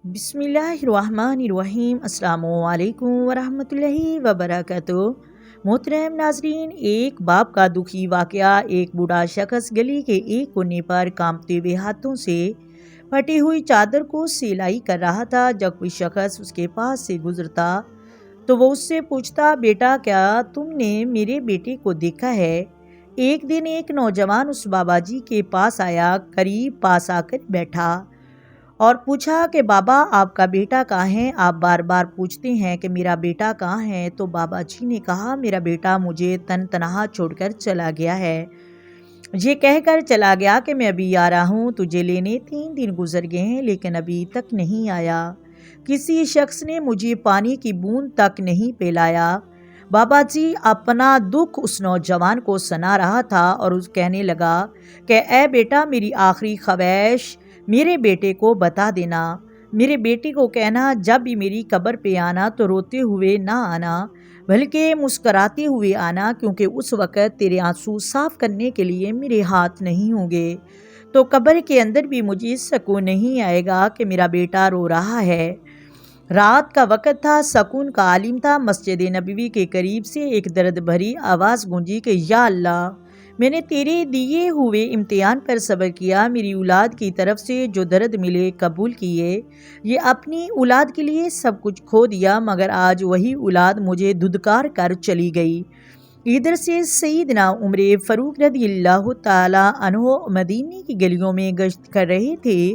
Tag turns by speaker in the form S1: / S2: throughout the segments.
S1: بسم اللہ الرحمن الرحیم۔ السلام علیکم ورحمۃ اللہ وبرکاتہ۔ محترم ناظرین، ایک باپ کا دکھی واقعہ۔ ایک بوڑھا شخص گلی کے ایک کونے پر کانپتے ہوئے ہاتھوں سے پھٹی ہوئی چادر کو سلائی کر رہا تھا۔ جب کوئی شخص اس کے پاس سے گزرتا تو وہ اس سے پوچھتا، بیٹا کیا تم نے میرے بیٹے کو دیکھا ہے؟ ایک دن ایک نوجوان اس بابا جی کے پاس آیا، قریب پاس آ کر بیٹھا اور پوچھا کہ بابا آپ کا بیٹا کہاں ہے؟ آپ بار بار پوچھتے ہیں کہ میرا بیٹا کہاں ہے۔ تو بابا جی نے کہا، میرا بیٹا مجھے تنہا چھوڑ کر چلا گیا ہے، یہ کہہ کر چلا گیا کہ میں ابھی آ رہا ہوں تجھے لینے۔ 3 دن گزر گئے ہیں لیکن ابھی تک نہیں آیا۔ کسی شخص نے مجھے پانی کی بوند تک نہیں پلایا۔ بابا جی اپنا دکھ اس نوجوان کو سنا رہا تھا اور اس کہنے لگا کہ اے بیٹا، میری آخری خواہش میرے بیٹے کو بتا دینا۔ میرے بیٹے کو کہنا، جب بھی میری قبر پہ آنا تو روتے ہوئے نہ آنا بلکہ مسکراتے ہوئے آنا، کیونکہ اس وقت تیرے آنسو صاف کرنے کے لیے میرے ہاتھ نہیں ہوں گے، تو قبر کے اندر بھی مجھے سکون نہیں آئے گا کہ میرا بیٹا رو رہا ہے۔ رات کا وقت تھا، سکون کا عالم تھا۔ مسجد نبوی کے قریب سے ایک درد بھری آواز گونجی کہ یا اللہ، میں نے تیرے دیے ہوئے امتحان پر صبر کیا، میری اولاد کی طرف سے جو درد ملے قبول کیے۔ یہ اپنی اولاد کے لیے سب کچھ کھو دیا، مگر آج وہی اولاد مجھے دھدکار کر چلی گئی۔ ادھر سے سیدنا عمر فاروق رضی اللہ تعالی عنہ مدینے کی گلیوں میں گشت کر رہے تھے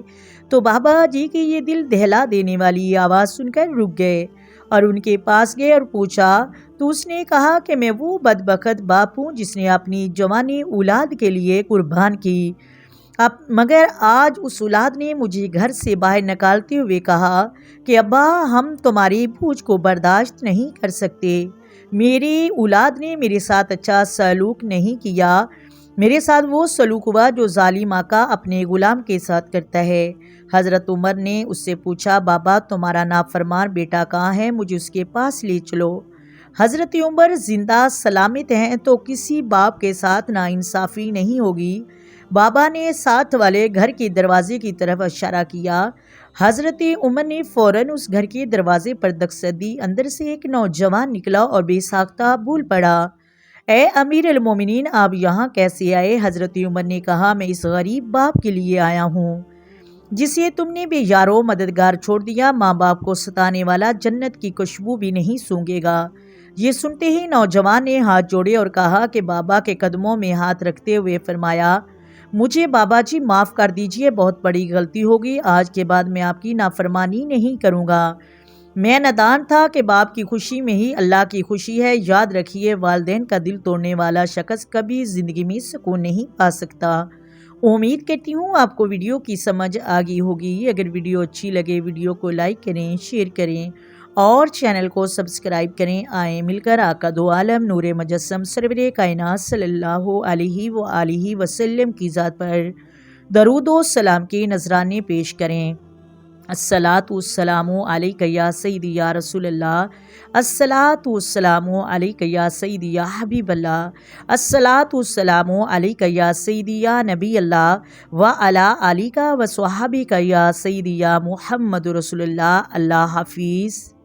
S1: تو بابا جی کی یہ دل دہلا دینے والی آواز سن کر رک گئے اور ان کے پاس گئے اور پوچھا تو اس نے کہا کہ میں وہ بدبخت باپ ہوں جس نے اپنی جوانی اولاد کے لیے قربان کی، مگر آج اس اولاد نے مجھے گھر سے باہر نکالتے ہوئے کہا کہ ابا، ہم تمہاری بوجھ کو برداشت نہیں کر سکتے۔ میری اولاد نے میرے ساتھ اچھا سلوک نہیں کیا، میرے ساتھ وہ سلوک ہوا جو ظالم آقا اپنے غلام کے ساتھ کرتا ہے۔ حضرت عمر نے اس سے پوچھا، بابا تمہارا نافرمان بیٹا کہاں ہے؟ مجھے اس کے پاس لے چلو۔ حضرت عمر زندہ سلامت ہیں تو کسی باپ کے ساتھ ناانصافی نہیں ہوگی۔ بابا نے ساتھ والے گھر کے دروازے کی طرف اشارہ کیا۔ حضرت عمر نے فوراً اس گھر کے دروازے پر دستک دی۔ اندر سے ایک نوجوان نکلا اور بے ساختہ بول پڑا، اے امیر المومنین، آپ یہاں کیسے آئے؟ حضرت عمر نے کہا، میں اس غریب باپ کے لیے آیا ہوں جسے تم نے بے یار و مددگار چھوڑ دیا۔ ماں باپ کو ستانے والا جنت کی خوشبو بھی نہیں سونگھے گا۔ یہ سنتے ہی نوجوان نے ہاتھ جوڑے اور کہا کہ بابا کے قدموں میں ہاتھ رکھتے ہوئے فرمایا، مجھے بابا جی معاف کر دیجئے، بہت بڑی غلطی ہوگی، آج کے بعد میں آپ کی نافرمانی نہیں کروں گا۔ میں نادان تھا کہ باپ کی خوشی میں ہی اللہ کی خوشی ہے۔ یاد رکھیے، والدین کا دل توڑنے والا شخص کبھی زندگی میں سکون نہیں پا سکتا۔ امید کرتی ہوں آپ کو ویڈیو کی سمجھ آ گئی ہوگی۔ اگر ویڈیو اچھی لگے ویڈیو کو لائک کریں، شیئر کریں اور چینل کو سبسکرائب کریں۔ آئیں مل کر آقا دو عالم نور مجسم سرور کائنات صلی اللہ علیہ وآلہ وسلم کی ذات پر درود و سلام کے نذرانے پیش کریں۔ الصلاۃ والسلام علیک یا سیدی یا رسول اللہ، الصلاۃ والسلام علیک یا سیدی یا حبیب اللہ، الصلاۃ والسلام علیک یا سیدی یا نبی اللہ وعلی آلک و صحابک یا سیدی یا محمد رسول اللہ۔ اللہ حافظ۔